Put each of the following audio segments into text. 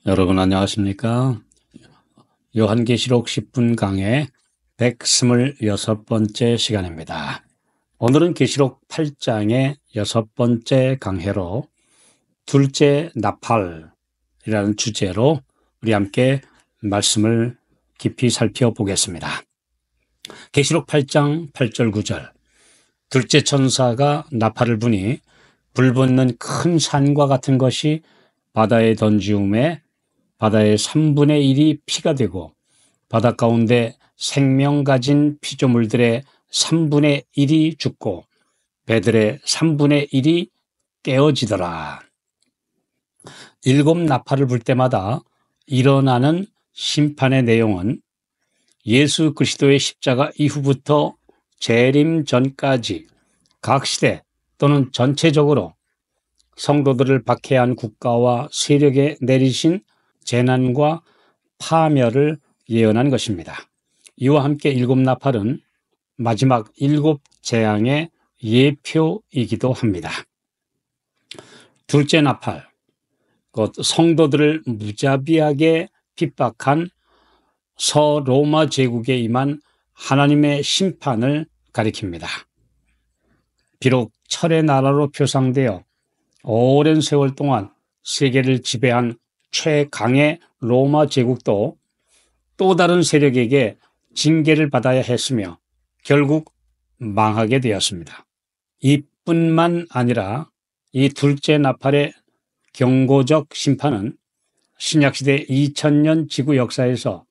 여러분 안녕하십니까? 요한계시록 10분 강의 126번째 시간입니다. 오늘은 계시록 8장의 6번째 강해로 둘째 나팔이라는 주제로 우리 함께 말씀을 깊이 살펴보겠습니다. 계시록 8장 8절 9절 둘째 천사가 나팔을 부니 불붙는 큰 산과 같은 것이 바다에 던지움에 바다의 3분의 1이 피가 되고 바다 가운데 생명 가진 피조물들의 3분의 1이 죽고 배들의 3분의 1이 깨어지더라. 7 나팔을 불 때마다 일어나는 심판의 내용은 예수 그리스도의 십자가 이후부터 재림 전까지 각 시대 또는 전체적으로 성도들을 박해한 국가와 세력에 내리신 재난과 파멸을 예언한 것입니다. 이와 함께 7 나팔은 마지막 7 재앙의 예표이기도 합니다. 둘째 나팔, 곧 성도들을 무자비하게 핍박한 서로마 제국에 임한 하나님의 심판을 가리킵니다. 비록 철의 나라로 표상되어 오랜 세월 동안 세계를 지배한 최강의 로마 제국도 또 다른 세력에게 징계를 받아야 했으며 결국 망하게 되었습니다. 이뿐만 아니라 이 둘째 나팔의 경고적 심판은 신약시대 2000년 지구 역사에서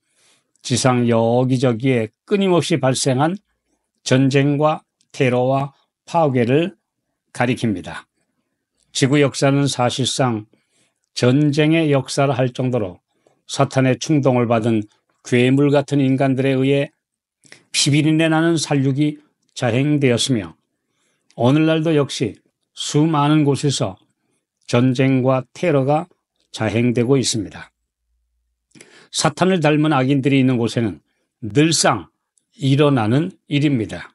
지상 여기저기에 끊임없이 발생한 전쟁과 테러와 파괴를 가리킵니다. 지구 역사는 사실상 전쟁의 역사를 할 정도로 사탄의 충동을 받은 괴물 같은 인간들에 의해 피비린내 나는 살육이 자행되었으며 오늘날도 역시 수많은 곳에서 전쟁과 테러가 자행되고 있습니다. 사탄을 닮은 악인들이 있는 곳에는 늘상 일어나는 일입니다.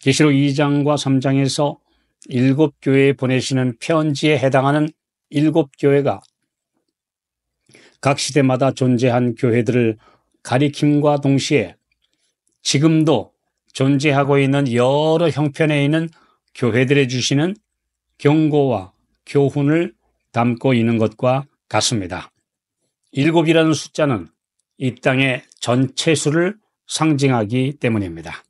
계시록 2장과 3장에서 7 교회에 보내시는 편지에 해당하는 7 교회가 각 시대마다 존재한 교회들을 가리킴과 동시에 지금도 존재하고 있는 여러 형편에 있는 교회들에 주시는 경고와 교훈을 담고 있는 것과 같습니다. 7이라는 숫자는 이 땅의 전체 수를 상징하기 때문입니다.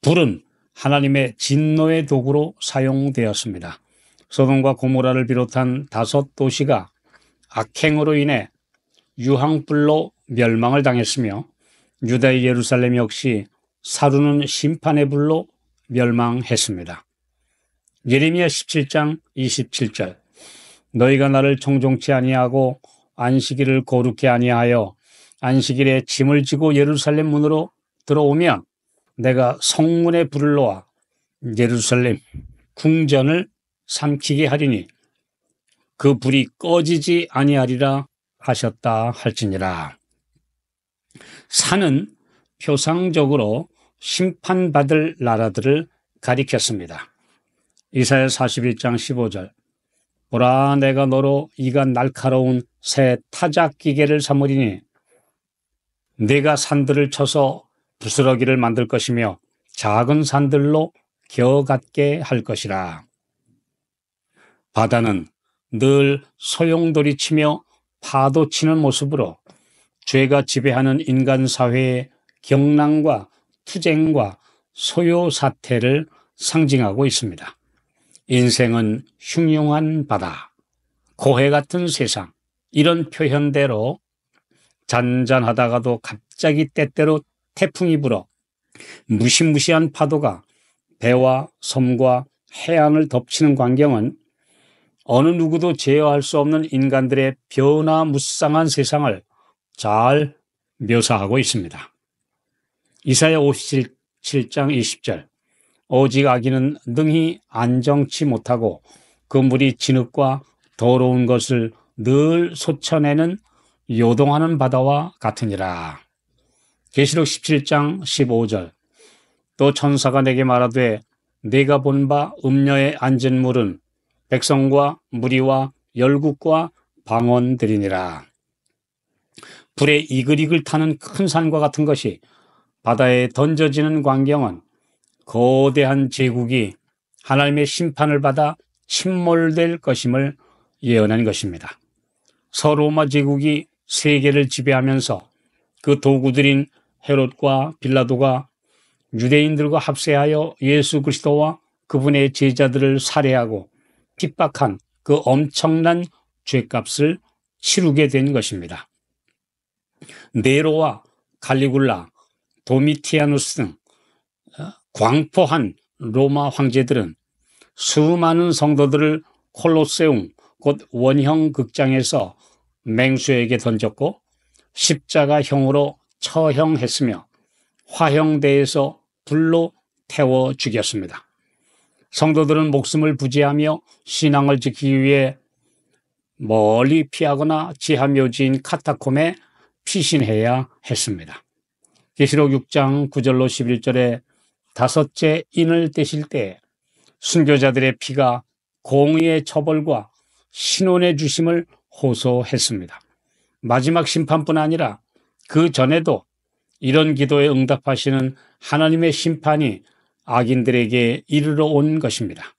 불은 하나님의 진노의 도구로 사용되었습니다. 소돔과 고모라를 비롯한 5 도시가 악행으로 인해 유황불로 멸망을 당했으며 유다의 예루살렘 역시 사르는 심판의 불로 멸망했습니다. 예레미야 17장 27절 너희가 나를 청종치 아니하고 안식일을 거룩히 아니하여 안식일에 짐을 지고 예루살렘 문으로 들어오면 내가 성문에 불을 놓아 예루살렘 궁전을 삼키게 하리니 그 불이 꺼지지 아니하리라 하셨다 할지니라. 산은 표상적으로 심판받을 나라들을 가리켰습니다. 이사야 41장 15절 보라 내가 너로 이가 날카로운 새 타작기계를 삼으리니 내가 산들을 쳐서 부스러기를 만들 것이며 작은 산들로 겨같게 할 것이라. 바다는 늘 소용돌이치며 파도치는 모습으로 죄가 지배하는 인간 사회의 경랑과 투쟁과 소요 사태를 상징하고 있습니다. 인생은 흉흉한 바다, 고해 같은 세상, 이런 표현대로 잔잔하다가도 갑자기 때때로 태풍이 불어 무시무시한 파도가 배와 섬과 해안을 덮치는 광경은 어느 누구도 제어할 수 없는 인간들의 변화무쌍한 세상을 잘 묘사하고 있습니다. 이사야 57장 20절 오직 악인은 능히 안정치 못하고 그 물이 진흙과 더러운 것을 늘 솟아내는 요동하는 바다와 같으니라. 계시록 17장 15절 또 천사가 내게 말하되 네가 본 바 음녀에 앉은 물은 백성과 무리와 열국과 방언들이니라. 불에 이글이글 타는 큰 산과 같은 것이 바다에 던져지는 광경은 거대한 제국이 하나님의 심판을 받아 침몰될 것임을 예언한 것입니다. 서로마 제국이 세계를 지배하면서 그 도구들인 헤롯과 빌라도가 유대인들과 합세하여 예수 그리스도와 그분의 제자들을 살해하고 핍박한 그 엄청난 죗값을 치르게 된 것입니다. 네로와 갈리굴라, 도미티아누스 등 광포한 로마 황제들은 수많은 성도들을 콜로세움, 곧 원형 극장에서 맹수에게 던졌고 십자가형으로 처형했으며 화형대에서 불로 태워 죽였습니다. 성도들은 목숨을 부지하며 신앙을 지키기 위해 멀리 피하거나 지하묘지인 카타콤에 피신해야 했습니다. 계시록 6장 9절로 11절에 다섯째 인을 떼실 때 순교자들의 피가 공의의 처벌과 신원의 주심을 호소했습니다. 마지막 심판뿐 아니라 그 전에도 이런 기도에 응답하시는 하나님의 심판이 악인들에게 이르러 온 것입니다.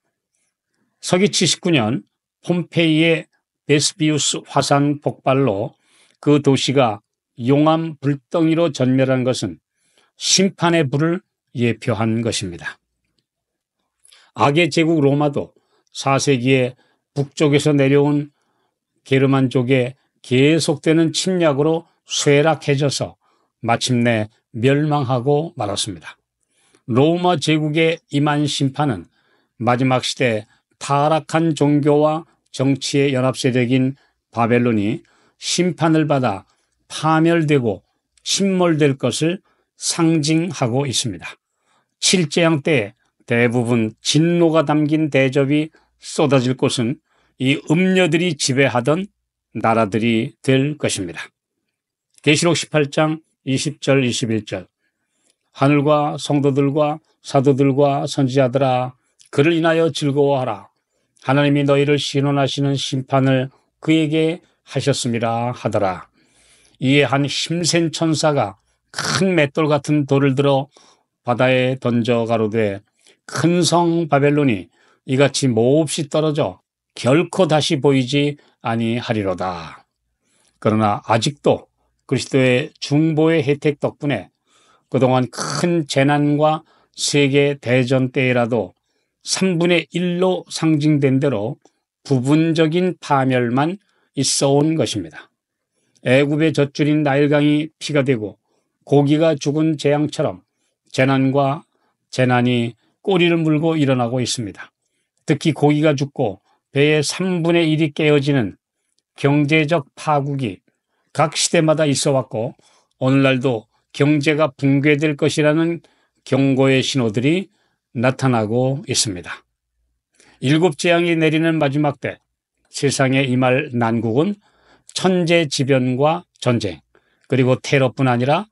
서기 79년 폼페이의 베스비우스 화산 폭발로 그 도시가 용암 불덩이로 전멸한 것은 심판의 불을 예표한 것입니다. 악의 제국 로마도 4세기에 북쪽에서 내려온 게르만족의 계속되는 침략으로 쇠락해져서 마침내 멸망하고 말았습니다. 로마 제국의 임한 심판은 마지막 시대 타락한 종교와 정치의 연합세력인 바벨론이 심판을 받아 파멸되고 침몰될 것을 상징하고 있습니다. 칠재앙 때 대부분 진노가 담긴 대접이 쏟아질 곳은 이 음녀들이 지배하던 나라들이 될 것입니다. 계시록 18장 20절 21절 하늘과 성도들과 사도들과 선지자들아 그를 인하여 즐거워하라. 하나님이 너희를 신원하시는 심판을 그에게 하셨음이라 하더라. 이에 한 힘센 천사가 큰 맷돌 같은 돌을 들어 바다에 던져 가로되 큰 성 바벨론이 이같이 몹시 떨어져 결코 다시 보이지 아니하리로다. 그러나 아직도 그리스도의 중보의 혜택 덕분에 그동안 큰 재난과 세계 대전 때라도 3분의 1로 상징된 대로 부분적인 파멸만 있어 온 것입니다. 애굽의 젖줄인 나일강이 피가 되고 고기가 죽은 재앙처럼 재난과 재난이 꼬리를 물고 일어나고 있습니다. 특히 고기가 죽고 배의 3분의 1이 깨어지는 경제적 파국이 각 시대마다 있어 왔고 오늘날도 경제가 붕괴될 것이라는 경고의 신호들이 나타나고 있습니다. 7 재앙이 내리는 마지막 때 세상에 임할 난국은 천재지변과 전쟁 그리고 테러뿐 아니라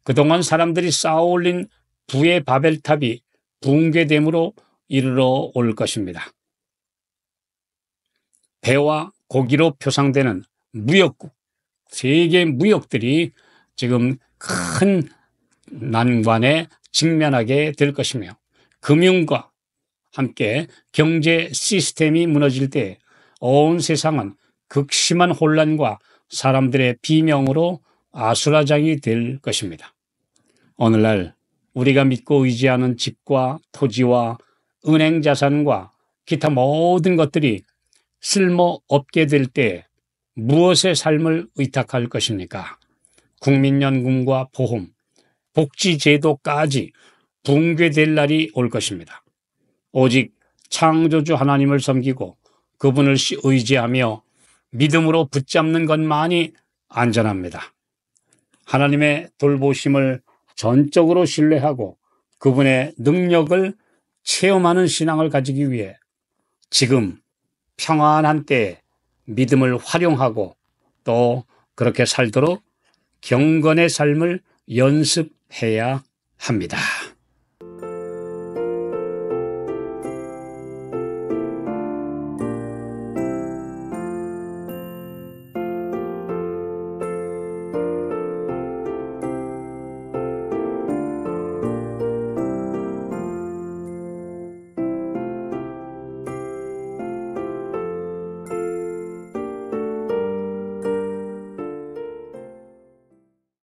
그동안 사람들이 쌓아올린 부의 바벨탑이 붕괴됨으로 이르러 올 것입니다. 배와 고기로 표상되는 무역국, 세계 무역들이 지금 큰 난관에 직면하게 될 것이며 금융과 함께 경제 시스템이 무너질 때 온 세상은 극심한 혼란과 사람들의 비명으로 아수라장이 될 것입니다. 오늘날 우리가 믿고 의지하는 집과 토지와 은행 자산과 기타 모든 것들이 쓸모없게 될 때 무엇의 삶을 의탁할 것입니까? 국민연금과 보험, 복지제도까지 붕괴될 날이 올 것입니다. 오직 창조주 하나님을 섬기고 그분을 의지하며 믿음으로 붙잡는 것만이 안전합니다. 하나님의 돌보심을 전적으로 신뢰하고 그분의 능력을 체험하는 신앙을 가지기 위해 지금 평안한 때에 믿음을 활용하고 또 그렇게 살도록 경건의 삶을 연습해야 합니다.